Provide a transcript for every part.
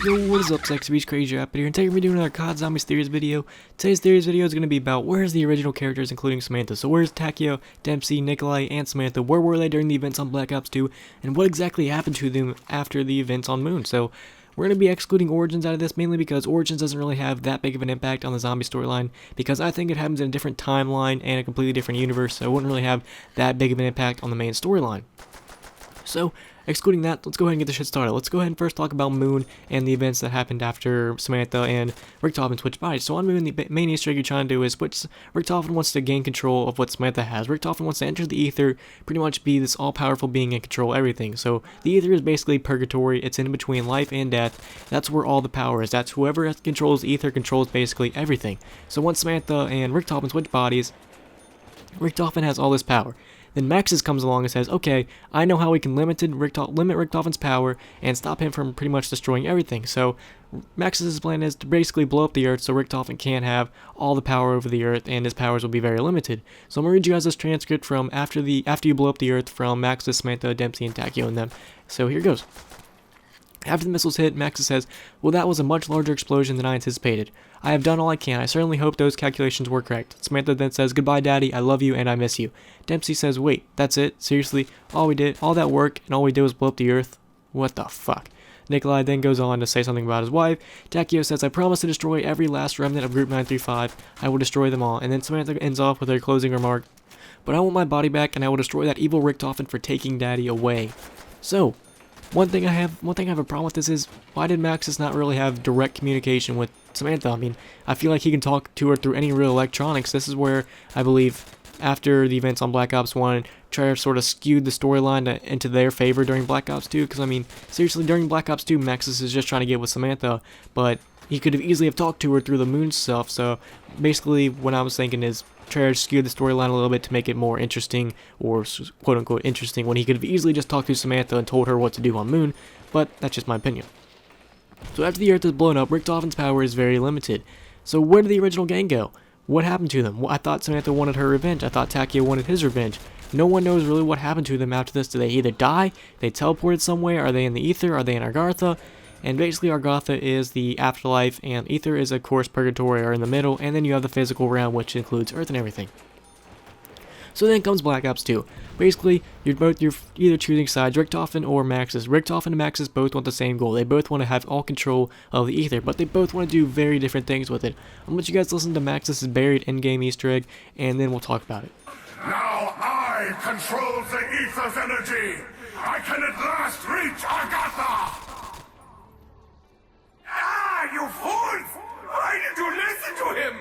Yo, what is up, Sexy Beast Crazy Rapid here, and today we're doing another COD Zombies Theories video. Today's Theories video is going to be about where's the original characters, including Samantha. So where's Takeo, Dempsey, Nikolai, and Samantha? Where were they during the events on Black Ops 2, and what exactly happened to them after the events on Moon? So we're going to be excluding Origins out of this, mainly because Origins doesn't really have that big of an impact on the zombie storyline, because I think it happens in a different timeline and a completely different universe, so it wouldn't really have that big of an impact on the main storyline. So, excluding that, let's go ahead and get this shit started. Let's go ahead and first talk about Moon and the events that happened after Samantha and Richtofen switched bodies. So on Moon, the main Easter egg you're trying to do is Richtofen wants to gain control of what Samantha has. Richtofen wants to enter the Ether, pretty much be this all-powerful being and control everything. So the Ether is basically purgatory. It's in between life and death. That's where all the power is. That's whoever controls the Ether controls basically everything. So once Samantha and Richtofen switch bodies, Richtofen has all this power. Then Maxis comes along and says, okay, I know how we can limit Richtofen's power and stop him from pretty much destroying everything. So Maxis' plan is to basically blow up the Earth so Richtofen can't have all the power over the Earth and his powers will be very limited. So I'm going to read you guys this transcript from after you blow up the Earth from Maxis, Samantha, Dempsey, and Takeo and them. So here goes. After the missiles hit, Maxis says, well, that was a much larger explosion than I anticipated. I have done all I can. I certainly hope those calculations were correct. Samantha then says, goodbye, Daddy. I love you and I miss you. Dempsey says, wait, that's it? Seriously? All that work, and all we did was blow up the Earth? What the fuck? Nikolai then goes on to say something about his wife. Takeo says, I promise to destroy every last remnant of Group 935. I will destroy them all. And then Samantha ends off with her closing remark, but I want my body back and I will destroy that evil Richtofen for taking Daddy away. So, one thing I have a problem with this is, why did Maxis not really have direct communication with Samantha? I mean, I feel like he can talk to her through any real electronics. This is where, I believe, after the events on Black Ops 1, Treyarch sort of skewed the storyline into their favor during Black Ops 2, because, I mean, seriously, during Black Ops 2, Maxis is just trying to get with Samantha, but he could have easily have talked to her through the Moon stuff, so basically what I was thinking is, Treyarch skewed the storyline a little bit to make it more interesting, or quote-unquote interesting, when he could have easily just talked to Samantha and told her what to do on Moon, but that's just my opinion. So after the Earth is blown up, Richtofen's power is very limited. So where did the original gang go? What happened to them? Well, I thought Samantha wanted her revenge. I thought Takeo wanted his revenge. No one knows really what happened to them after this. Did they either die? They teleported somewhere? Are they in the Ether? Are they in Argartha? And basically Argartha is the afterlife, and Ether is of course purgatory or in the middle, and then you have the physical realm, which includes Earth and everything. So then comes Black Ops 2. Basically, you're either choosing sides, Richtofen or Maxis. Richtofen and Maxis both want the same goal. They both want to have all control of the Ether, but they both want to do very different things with it. I'm going to let you guys listen to Maxis' buried in-game Easter egg, and then we'll talk about it. Now I control the Ether's energy! I can at last reach Argatha! You fools! Why did you listen to him?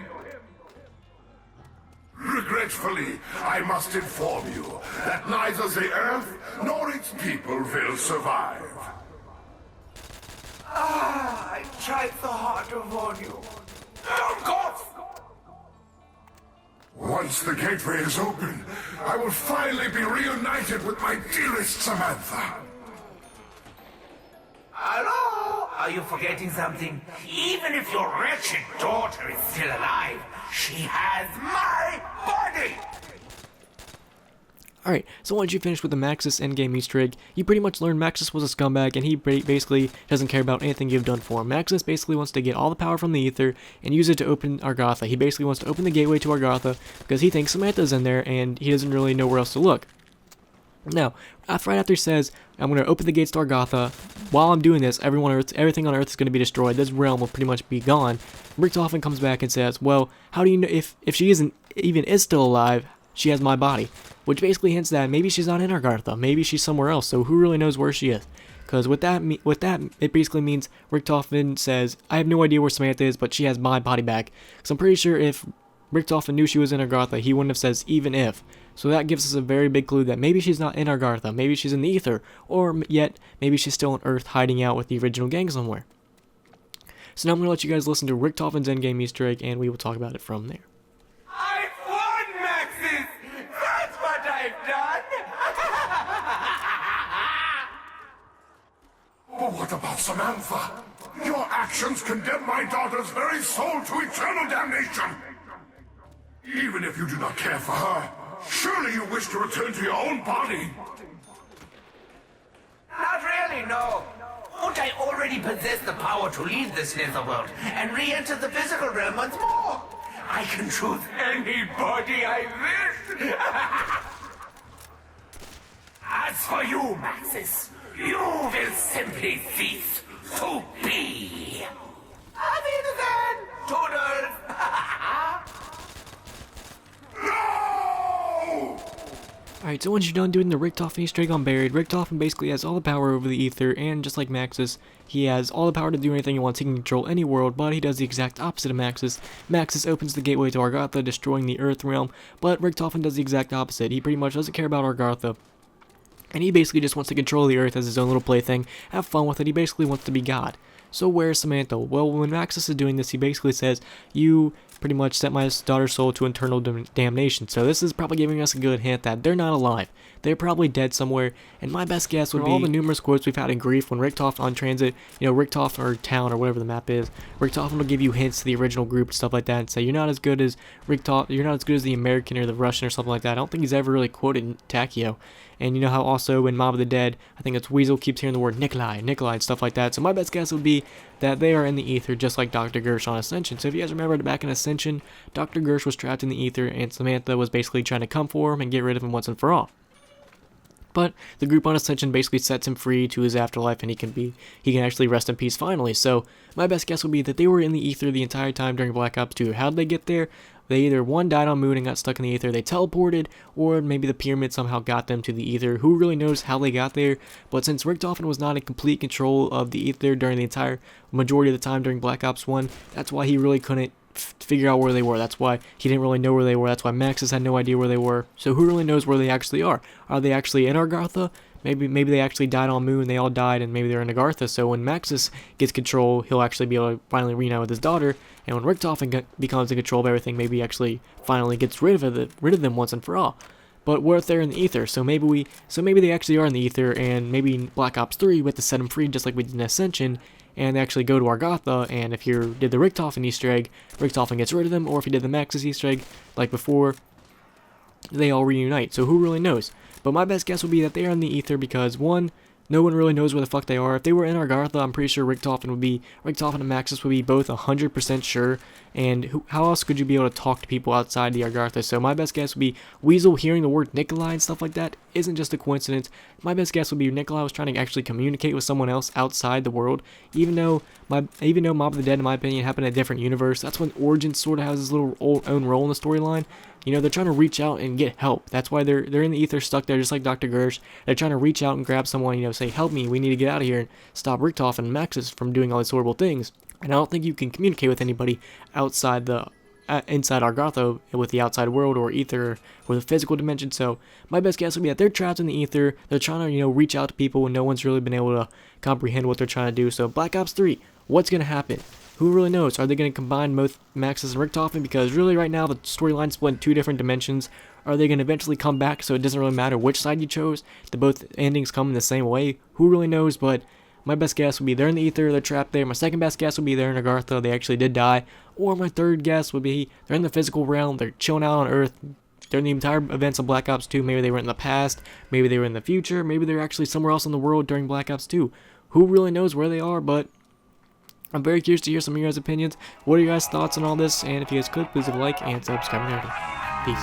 Regretfully, I must inform you that neither the Earth nor its people will survive. I tried so hard to warn you. Don't cough! Once the gateway is open, I will finally be reunited with my dearest Samantha. Hello? Are you forgetting something? Even if your wretched daughter is still alive, she has my body! Alright, so once you finish with the Maxis endgame Easter egg, you pretty much learn Maxis was a scumbag and he basically doesn't care about anything you've done for him. Maxis basically wants to get all the power from the Ether and use it to open Argatha. He basically wants to open the gateway to Argatha because he thinks Samantha's in there and he doesn't really know where else to look. Now, right after he says, I'm going to open the gates to Argatha, while I'm doing this, everything on Earth is going to be destroyed, this realm will pretty much be gone, Richtofen comes back and says, well, how do you know, if she is still alive, she has my body, which basically hints that maybe she's not in Argatha, maybe she's somewhere else, so who really knows where she is? Because with that, it basically means Richtofen says, I have no idea where Samantha is, but she has my body back, so I'm pretty sure if Richtofen knew she was in Argatha, he wouldn't have said even if. So that gives us a very big clue that maybe she's not in Argatha, maybe she's in the Ether, or yet maybe she's still on Earth hiding out with the original gang somewhere. So now I'm going to let you guys listen to Richtofen's endgame Easter egg, and we will talk about it from there. I've won, Maxis! That's what I've done! But what about Samantha? Your actions condemn my daughter's very soul to eternal damnation! Even if you do not care for her, surely you wish to return to your own body. Not really, no. Who thought I already possessed the power to leave this netherworld and re-enter the physical realm once more. I can choose anybody I wish. As for you, Maxis, you will simply cease to be. Auf Wiedersehen, Toodles. Alright, so once you're done doing the Richtofen Easter egg on Buried, Richtofen basically has all the power over the Ether, and just like Maxis, he has all the power to do anything he wants. He can control any world, but he does the exact opposite of Maxis. Maxis opens the gateway to Argatha, destroying the Earth realm, but Richtofen does the exact opposite. He pretty much doesn't care about Argatha, and he basically just wants to control the Earth as his own little plaything, have fun with it. He basically wants to be God. So where's Samantha? Well, when Maxis is doing this, he basically says, you pretty much sent my daughter's soul to eternal damnation. So this is probably giving us a good hint that they're not alive. They're probably dead somewhere, and my best guess would be all the numerous quotes we've had in Grief when Richtofen on transit, Richtofen or town or whatever the map is, Richtofen will give you hints to the original group and stuff like that and say, you're not as good as Richtofen, you're not as good as the American or the Russian or something like that. I don't think he's ever really quoted Takeo. And you know how also in Mob of the Dead, I think it's Weasel keeps hearing the word Nikolai and stuff like that. So my best guess would be that they are in the ether just like Dr. Gersh on Ascension. So if you guys remember back in Ascension, Dr. Gersh was trapped in the ether and Samantha was basically trying to come for him and get rid of him once and for all. But the group on Ascension basically sets him free to his afterlife, and he can actually rest in peace finally. So my best guess would be that they were in the ether the entire time during Black Ops 2. How did they get there? They either one died on Moon and got stuck in the ether, they teleported, or maybe the pyramid somehow got them to the ether. Who really knows how they got there? But since Richtofen was not in complete control of the ether during the entire majority of the time during Black Ops 1, that's why he really couldn't figure out where they were. That's why he didn't really know where they were. That's why Maxis had no idea where they were. So who really knows where they actually are? Are they actually in Argatha? Maybe they actually died on Moon, they all died, and maybe they're in Agartha. So when Maxis gets control, he'll actually be able to finally reunite with his daughter. And when Richtofen becomes in control of everything, maybe he actually finally gets rid of them once and for all. But what if they're in the ether? So maybe they actually are in the ether, and maybe in Black Ops 3 we have to set them free just like we did in Ascension, and they actually go to Argatha. And if you did the Richtofen Easter egg, Richtofen gets rid of them, or if you did the Maxis Easter egg like before, they all reunite. So who really knows? But my best guess would be that they are in the ether because, one, no one really knows where the fuck they are. If they were in Argatha, I'm pretty sure Richtofen and Maxis would be both 100% sure. And how else could you be able to talk to people outside the Argatha? So my best guess would be Weasel hearing the word Nikolai and stuff like that isn't just a coincidence. My best guess would be Nikolai was trying to actually communicate with someone else outside the world. Even though Mob of the Dead, in my opinion, happened in a different universe, that's when Origins sort of has his little own role in the storyline. They're trying to reach out and get help. That's why they're in the ether stuck there, just like Dr. Gersh. They're trying to reach out and grab someone, say, help me, we need to get out of here and stop Richtofen and Maxis from doing all these horrible things. And I don't think you can communicate with anybody outside inside Argatha with the outside world or ether or the physical dimension. So my best guess would be that they're trapped in the ether. They're trying to, reach out to people and no one's really been able to comprehend what they're trying to do. So Black Ops 3, what's going to happen? Who really knows? Are they going to combine both Maxis and Richtofen? Because really right now the storyline's split in two different dimensions. Are they going to eventually come back so it doesn't really matter which side you chose? The both endings come in the same way? Who really knows? But my best guess would be they're in the ether, they're trapped there. My second best guess would be they're in Agartha, they actually did die. Or my third guess would be they're in the physical realm, they're chilling out on Earth. During the entire events of Black Ops 2, maybe they were in the past, maybe they were in the future, maybe they're actually somewhere else in the world during Black Ops 2. Who really knows where they are? But I'm very curious to hear some of your guys' opinions. What are your guys' thoughts on all this? And if you guys could, please leave a like and subscribe. Peace.